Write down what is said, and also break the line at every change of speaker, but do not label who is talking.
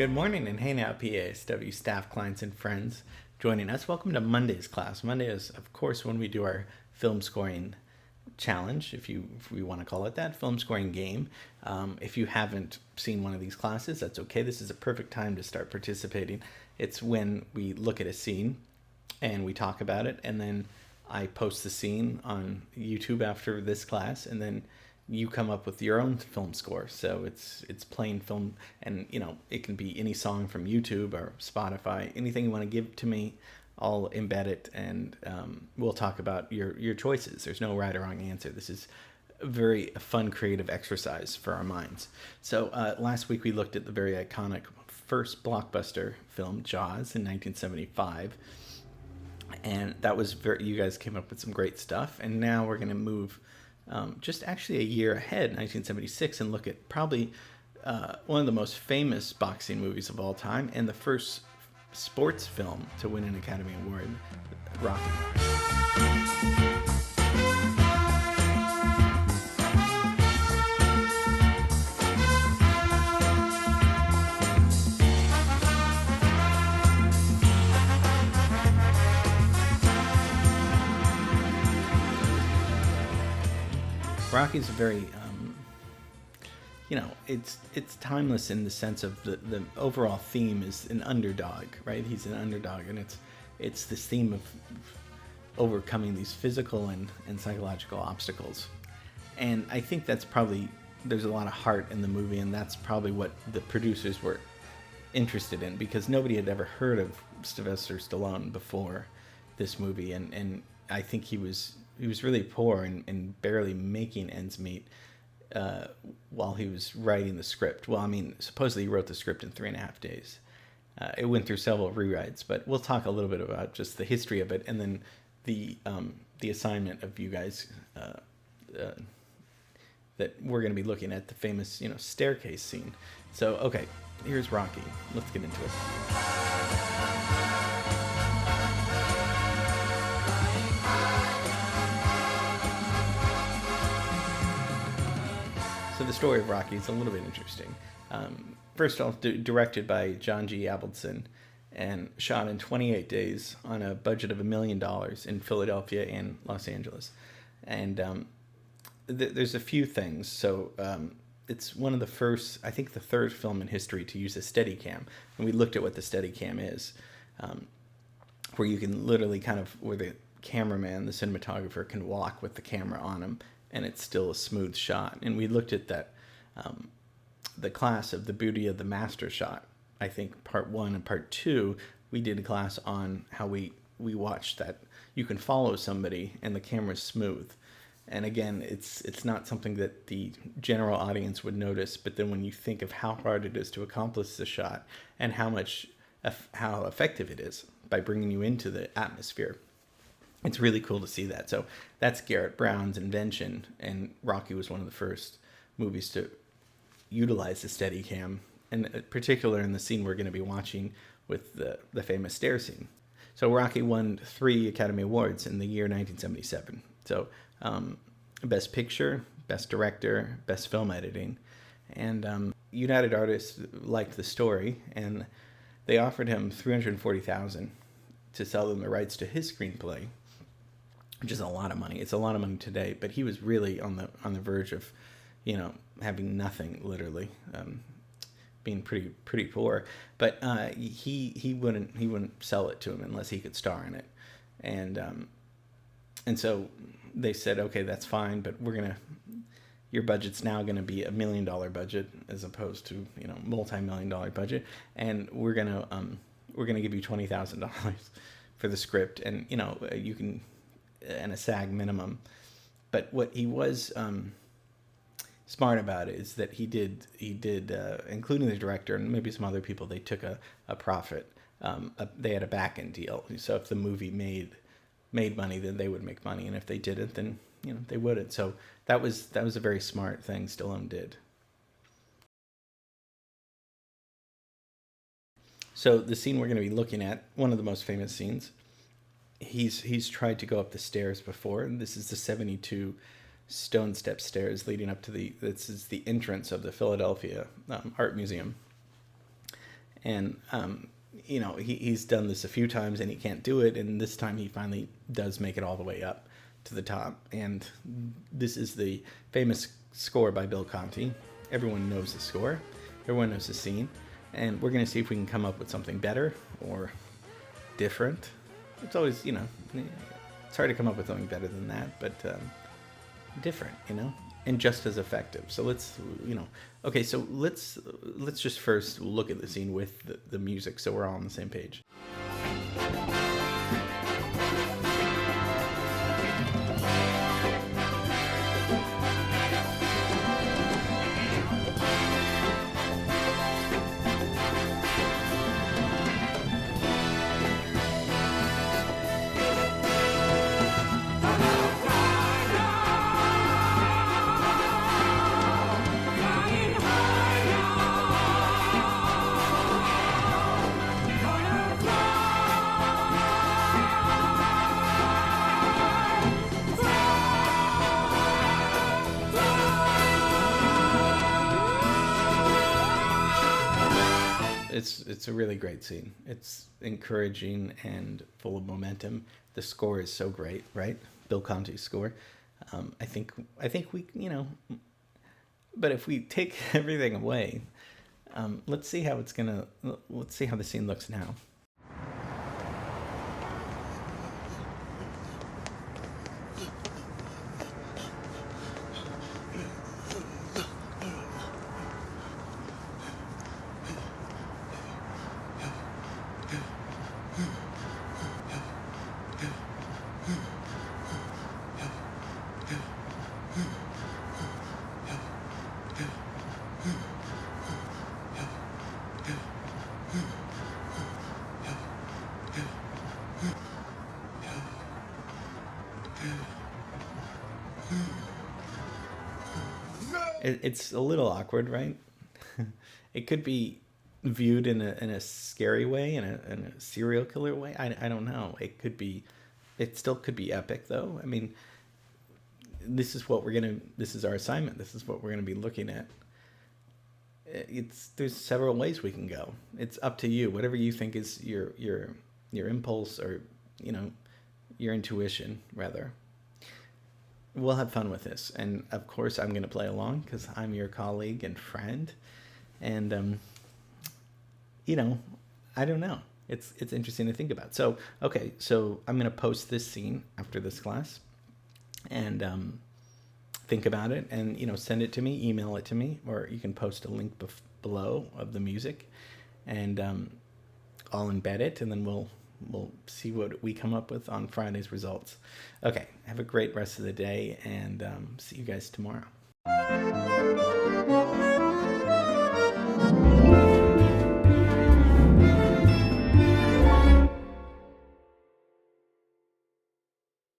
Good morning, and hey now, PASW staff, clients, and friends joining us. Welcome to Monday's class. Monday is, of course, when we do our film scoring challenge, if we want to call it that, film scoring game. If you haven't seen one of these classes, that's okay. This is a perfect time to start participating. It's when we look at a scene and we talk about it, and then I post the scene on YouTube after this class, and then you come up with your own film score. So it's plain film, and it can be any song from YouTube or Spotify, anything you want to give to me. I'll embed it, and we'll talk about your choices. There's no right or wrong answer. This is a very fun, creative exercise for our minds. So last week we looked at the very iconic first blockbuster film, Jaws, in 1975. And that was you guys came up with some great stuff. And now we're going to move just actually a year ahead, 1976, and look at probably one of the most famous boxing movies of all time, and the first sports film to win an Academy Award, Rocky. Rocky's a very, it's timeless in the sense of the overall theme is an underdog, right? He's an underdog, and it's this theme of overcoming these physical and psychological obstacles. And I think that's probably, there's a lot of heart in the movie, and that's probably what the producers were interested in, because nobody had ever heard of Sylvester Stallone before this movie, and I think he was really poor and barely making ends meet while he was writing the script. Well, I mean, supposedly he wrote the script in 3.5 days. It went through several rewrites, but we'll talk a little bit about just the history of it, and then the assignment of you guys that we're going to be looking at the famous staircase scene. So, okay, here's Rocky. Let's get into it. So the story of Rocky is a little bit interesting. First off, directed by John G. Avildsen and shot in 28 days on a budget of $1 million in Philadelphia and Los Angeles. And there's a few things. So it's one of the first, I think the third film in history to use a Steadicam. And we looked at what the Steadicam is, where you can literally where the cameraman, the cinematographer, can walk with the camera on him, and it's still a smooth shot. And we looked at that, the class of The Beauty of the Master Shot. I think part 1 and part 2, we did a class on how we watched that. You can follow somebody and the camera's smooth. And again, it's not something that the general audience would notice, but then when you think of how hard it is to accomplish the shot and how effective it is by bringing you into the atmosphere, it's really cool to see that. So that's Garrett Brown's invention, and Rocky was one of the first movies to utilize the Steadicam, and in particular in the scene we're going to be watching with the famous stair scene. So Rocky won 3 Academy Awards in the year 1977. So Best Picture, Best Director, Best Film Editing. And United Artists liked the story, and they offered him $340,000 to sell them the rights to his screenplay, which is a lot of money. It's a lot of money today, but he was really on the verge of, having nothing, literally, being pretty poor. But he wouldn't sell it to him unless he could star in it, and so they said, okay, that's fine, but your budget's now gonna be $1 million budget as opposed to multi-million-dollar budget, and we're gonna give you $20,000 for the script, and you can. And a SAG minimum. But what he was smart about it is that he did including the director and maybe some other people, they took a profit. They had a back-end deal. So if the movie made money, then they would make money, and if they didn't, then they wouldn't. So that was a very smart thing Stallone did. So the scene we're going to be looking at, one of the most famous scenes, he's tried to go up the stairs before, and this is the 72 stone step stairs leading up to this is the entrance of the Philadelphia Art Museum. and he's done this a few times and he can't do it, and this time he finally does make it all the way up to the top. And this is the famous score by Bill Conti. Everyone knows the score, everyone knows the scene, and we're going to see if we can come up with something better or different. It's always, it's hard to come up with something better than that, but different, and just as effective. So let's, okay, so let's just first look at the scene with the music so we're all on the same page. It's a really great scene. It's encouraging and full of momentum. The score is so great, right? Bill Conti's score. I think we, but if we take everything away, let's see how the scene looks now. It's a little awkward, right? It could be viewed in a scary way, in a serial killer way. I don't know. It still could be epic, though. I mean, this is our assignment. This is what we're gonna be looking at. There's several ways we can go. It's up to you. Whatever you think is your impulse, or your intuition, rather. We'll have fun with this, and of course I'm going to play along because I'm your colleague and friend, and I don't know. It's interesting to think about. So okay, so I'm going to post this scene after this class, and think about it, and send it to me, email it to me, or you can post a link below of the music, and I'll embed it, and then we'll see what we come up with on Friday's results. Okay, have a great rest of the day, and see you guys tomorrow.